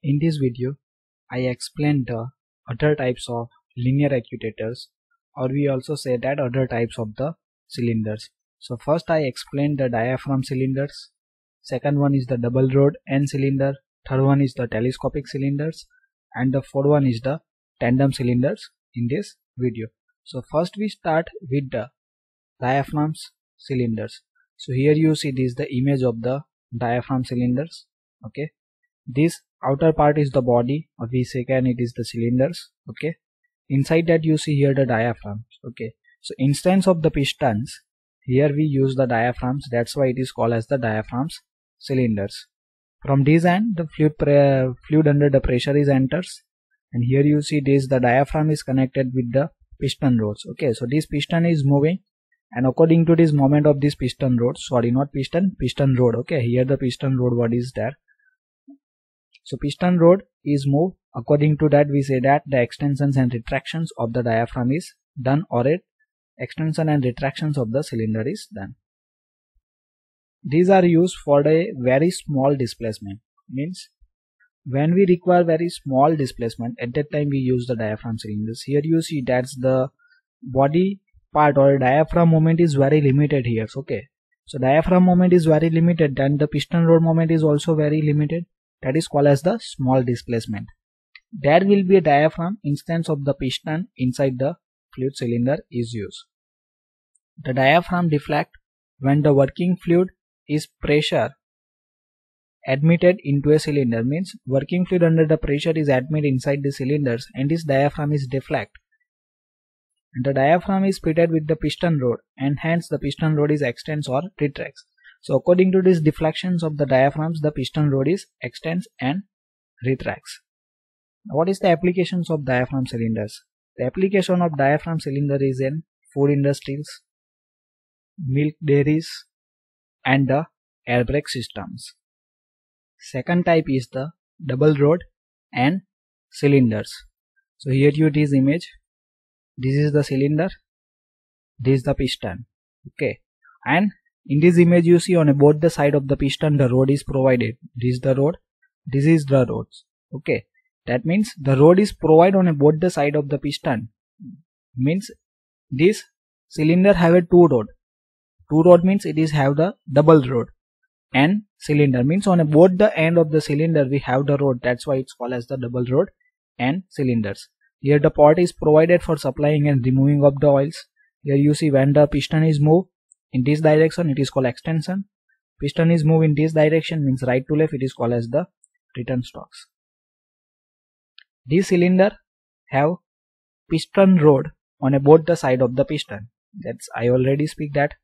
In this video, I explained the other types of linear actuators, or we also say that other types of the cylinders. So first I explained the diaphragm cylinders, second one is the double rod N cylinder, third one is the telescopic cylinders, and the fourth one is the tandem cylinders in this video. So first we start with the diaphragms cylinders. So here you see this is the image of the diaphragm cylinders. Okay, this outer part is the body, or we say it is the cylinders. Okay, inside that you see here the diaphragms. Okay, so instance of the pistons, here we use the diaphragms, that's why it is called as the diaphragms cylinders. From this end the fluid under the pressure is enters, and here you see this the diaphragm is connected with the piston rods. Okay, so this piston is moving, and according to this moment of this piston rod, sorry not piston rod. Okay, here the piston rod what is there. So piston rod is moved, according to that we say that the extensions and retractions of the diaphragm is done, or it extension and retractions of the cylinder is done. These are used for a very small displacement, means when we require very small displacement, at that time we use the diaphragm cylinders. Here you see that's the body part, or diaphragm moment is very limited here. Okay, so diaphragm moment is very limited, then the piston rod moment is also very limited. That is called as the small displacement. There will be a diaphragm instance of the piston inside the fluid cylinder is used. The diaphragm deflect when the working fluid is pressure admitted into a cylinder, means working fluid under the pressure is admitted inside the cylinders, and this diaphragm is deflect. And the diaphragm is fitted with the piston rod, and hence the piston rod is extends or retracts. So according to these deflections of the diaphragms, the piston rod is extends and retracts. Now, what is the applications of diaphragm cylinders? The application of diaphragm cylinder is in food industries, milk dairies, and the air brake systems. Second type is the double rod and cylinders. So here you this image. This is the cylinder, this is the piston. Okay, and in this image you see on both the side of the piston the rod is provided. This is the rod, this is the rods. Okay, that means the rod is provided on both the side of the piston. Means this cylinder have a two rod. Two rod means it is have the double rod, and cylinder means on both the end of the cylinder we have the rod. That's why it's called as the double rod and cylinders. Here the pot is provided for supplying and removing of the oils. Here you see when the piston is moved in this direction, it is called extension. Piston is moved in this direction, means right to left, it is called as the return stocks. This cylinder have piston rod on both the side of the piston. That's I already speak that.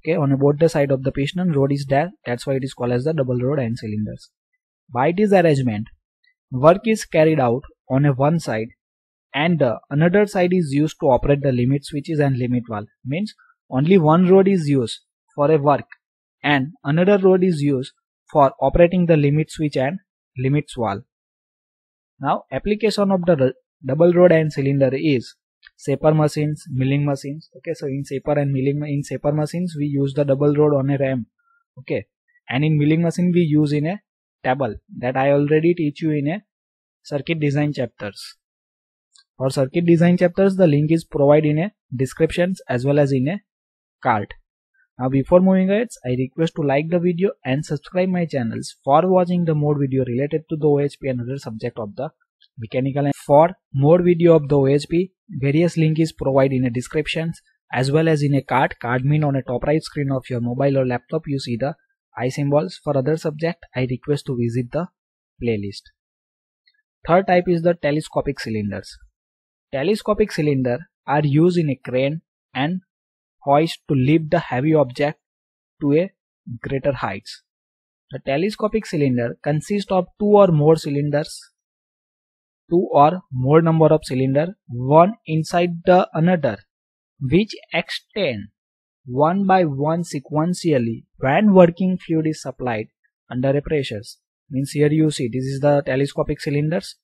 Okay, on both the side of the piston rod is there. That's why it is called as the double rod and cylinders. By this arrangement, work is carried out on one side, and the another side is used to operate the limit switches and limit valve. Means only one rod is used for a work, and another rod is used for operating the limit switch and limits valve. Now application of the double rod and cylinder is shaper machines, milling machines. Okay, so in shaper and milling, in shaper machines we use the double rod on a ram. Okay, and in milling machine we use in a table, that I already teach you in a circuit design chapters. For circuit design chapters, the link is provided in a descriptions as well as in a card. Now before moving ahead, I request to like the video and subscribe my channels for watching the more video related to the OHP and other subject of the mechanical. And for more video of the OHP, various link is provided in a descriptions as well as in a card. Card mean on a top right screen of your mobile or laptop you see the I symbols. For other subject, I request to visit the playlist. Third type is the telescopic cylinders. Telescopic cylinder are used in a crane and hoist to lift the heavy object to a greater heights. The telescopic cylinder consists of two or more cylinders, two or more number of cylinders, one inside the another, which extend one by one sequentially when working fluid is supplied under a pressures. Means here you see this is the telescopic cylinders.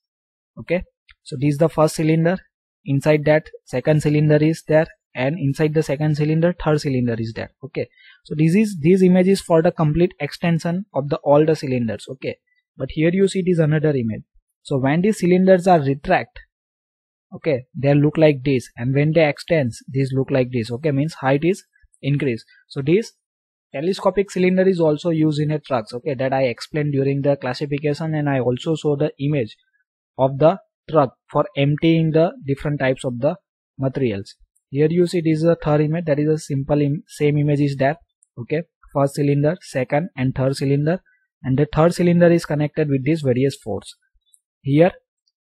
Okay, so this is the first cylinder. Inside that second cylinder is there, and inside the second cylinder third cylinder is there. Okay, so this image is for the complete extension of the all the cylinders. Okay, but here you see this another image. So when these cylinders are retract, okay, they look like this, and when they extend, these look like this. Okay, means height is increased. So this telescopic cylinder is also used in a trucks. Okay, that I explained during the classification, and I also show the image of the truck for emptying the different types of the materials. Here you see this is a third image, that is a simple same image is there. Okay, first cylinder, second and third cylinder, and the third cylinder is connected with these various force. Here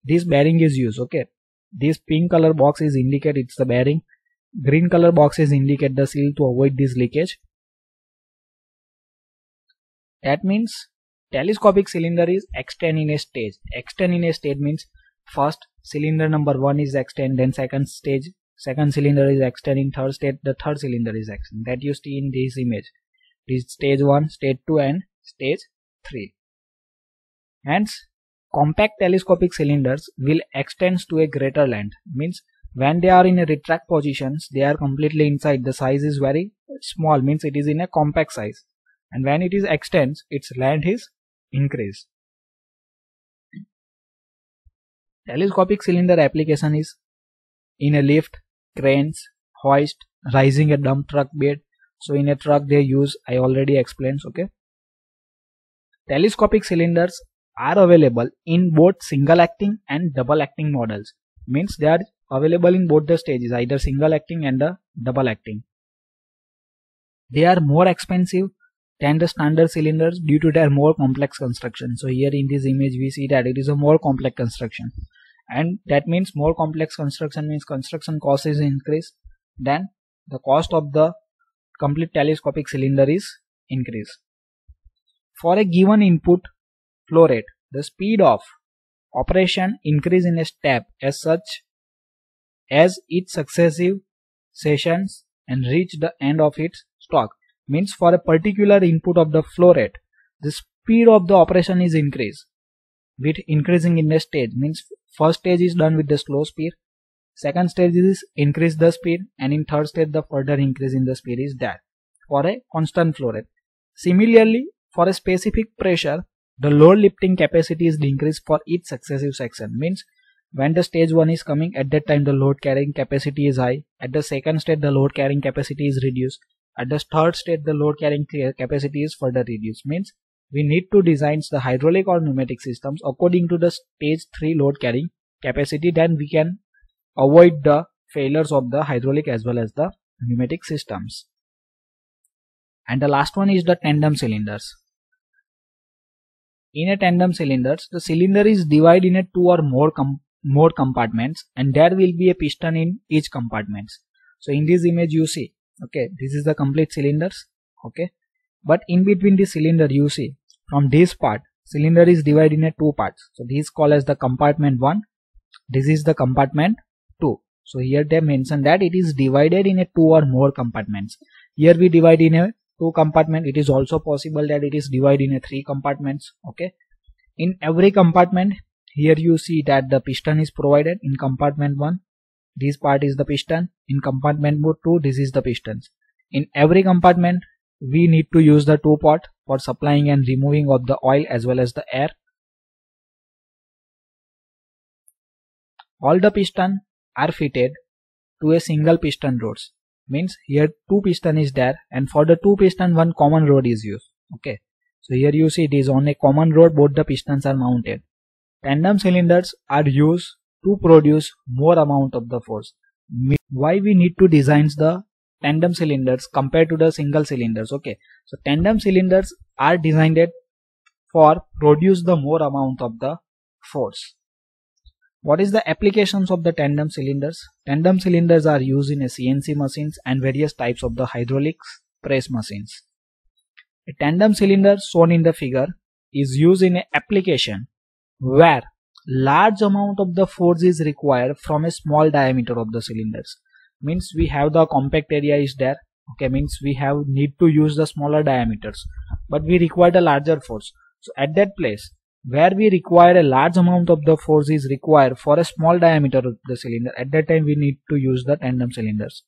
this bearing is used. Okay, this pink color box is indicate it's the bearing, green color boxes indicate the seal to avoid this leakage. That means telescopic cylinder is extend in a stage. Extend in a stage means first cylinder number 1 is extend, then second cylinder is extend, in third stage the third cylinder is extend. That you see in this image. This is stage 1, stage 2 and stage 3. Hence compact telescopic cylinders will extend to a greater length. Means when they are in a retract positions, they are completely inside. The size is very small, means it is in a compact size. And when it is extends, its length is increased. Telescopic cylinder application is in a lift, cranes, hoist, rising a dump truck bed. So in a truck they use, I already explained. Okay, telescopic cylinders are available in both single acting and double acting models. Means they are available in both the stages, either single acting and the double acting. They are more expensive than the standard cylinders due to their more complex construction. So here in this image we see that it is a more complex construction, and that means more complex construction means construction cost is increased, then the cost of the complete telescopic cylinder is increased. For a given input flow rate, the speed of operation increase in a step as such as each successive sessions and reach the end of its stock. Means for a particular input of the flow rate, the speed of the operation is increased with increasing in the stage. Means first stage is done with the slow speed, second stage is increase the speed, and in third stage the further increase in the speed is there for a constant flow rate. Similarly, for a specific pressure, the load lifting capacity is increased for each successive section. Means when the stage 1 is coming, at that time the load carrying capacity is high, at the second stage the load carrying capacity is reduced, at the third stage the load carrying capacity is further reduced. Means we need to design the hydraulic or pneumatic systems according to the stage 3 load carrying capacity, then we can avoid the failures of the hydraulic as well as the pneumatic systems. And the last one is the tandem cylinders. In a tandem cylinders, the cylinder is divided in a 2 or more compartments, and there will be a piston in each compartment. So in this image you see, okay, this is the complete cylinders. Okay, but in between the cylinder you see from this part, cylinder is divided in a 2 parts. So this is called as the compartment 1. This is the compartment 2. So here they mention that it is divided in a 2 or more compartments. Here we divide in a 2 compartment. It is also possible that it is divided in a 3 compartments. Okay, in every compartment, here you see that the piston is provided. In compartment 1, this part is the piston. In compartment 2, this is the pistons. In every compartment we need to use the 2 pot for supplying and removing of the oil as well as the air. All the piston are fitted to a single piston rods. Means here 2 piston is there, and for the 2 piston 1 common rod is used. Okay, so here you see it is on a common rod, both the pistons are mounted. Tandem cylinders are used to produce more amount of the force. Why we need to design the tandem cylinders compared to the single cylinders? Okay, so tandem cylinders are designed for produce the more amount of the force. What is the applications of the tandem cylinders? Tandem cylinders are used in a CNC machines and various types of the hydraulics press machines. A tandem cylinder shown in the figure is used in an application where large amount of the force is required from a small diameter of the cylinders. Means we have the compact area is there. Okay, means we need to use the smaller diameters, but we require a larger force. So at that place where we require a large amount of the force is required for a small diameter of the cylinder, at that time we need to use the tandem cylinders.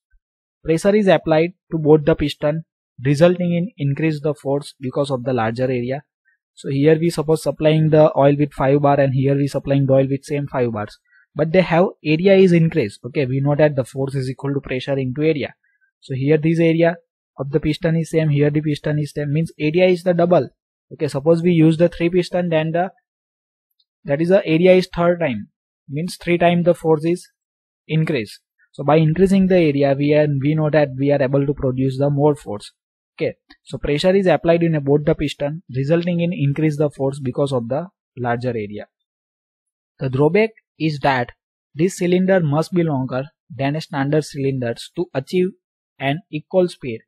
Pressure is applied to both the piston, resulting in increase the force because of the larger area. So here we suppose supplying the oil with 5 bar and here we supplying the oil with same 5 bars. But they have area is increased. Okay, we know that the force is equal to pressure into area. So here this area of the piston is same, here the piston is same, means area is the double. Okay, suppose we use the 3 piston, then that is the area is third time, means 3 times the force is increased. So by increasing the area we know that we are able to produce the more force. Okay, so pressure is applied in both the piston, resulting in increase the force because of the larger area. The drawback is that this cylinder must be longer than a standard cylinders to achieve an equal speed,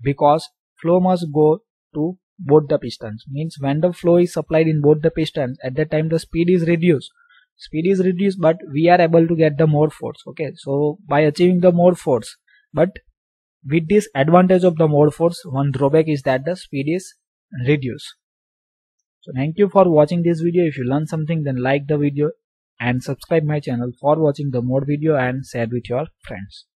because flow must go to both the pistons. Means when the flow is supplied in both the pistons, at that time the speed is reduced, but we are able to get the more force. Okay, so by achieving the more force, but with this advantage of the more force, one drawback is that the speed is reduced. So thank you for watching this video. If you learned something, then like the video and subscribe my channel for watching the more video and share with your friends.